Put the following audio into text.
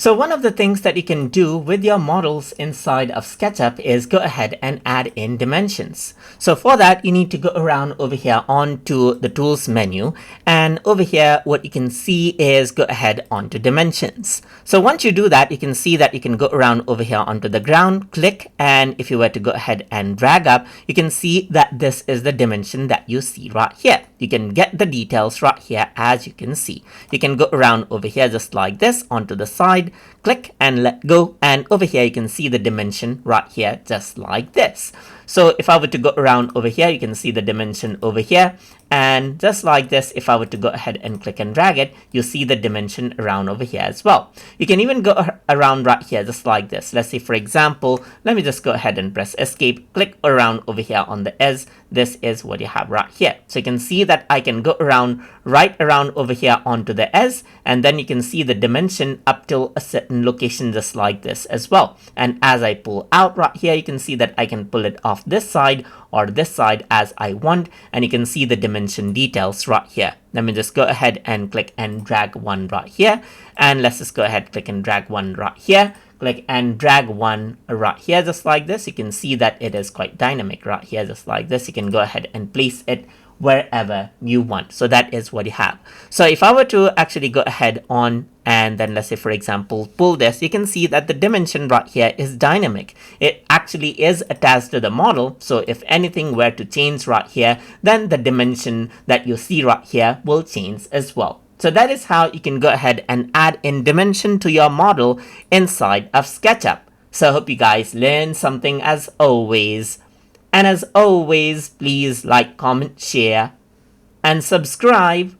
So one of the things that you can do with your models inside of SketchUp is go ahead and add in dimensions. So for that, you need to go around over here onto the tools menu, and over here what you can see is go ahead onto dimensions. So once you do that, you can see that you can go around over here onto the ground, click, and if you were to go ahead and drag up, you can see that this is the dimension that you see right here. You can get the details right here, as you can see. You can go around over here just like this onto the side, click and let go, and over here you can see the dimension right here just like this. So if I were to go around over here, you can see the dimension over here, and just like this, if I were to go ahead and click and drag it, you see the dimension around over here as well. You can even go around right here just like this. Let's say, for example, let me just go ahead and press escape, click around over here on the edge. This is what you have right here. So you can see that I can go around right around over here onto the edge, and then you can see the dimension up till a certain location just like this as well. And as I pull out right here, you can see that I can pull it off this side or this side as I want, and you can see the dimension details right here. Let me just go ahead and click and drag one right here, and let's just go ahead, click and drag one right here, click and drag one right here just like this. You can see that it is quite dynamic right here just like this. You can go ahead and place it wherever you want. So that is what you have. So if I were to actually go ahead on and then let's say, for example, pull this, you can see that the dimension right here is dynamic. It actually is attached to the model. So if anything were to change right here, then the dimension that you see right here will change as well. So that is how you can go ahead and add in dimension to your model inside of SketchUp. So I hope you guys learned something as always. And as always, please like, comment, share, and subscribe.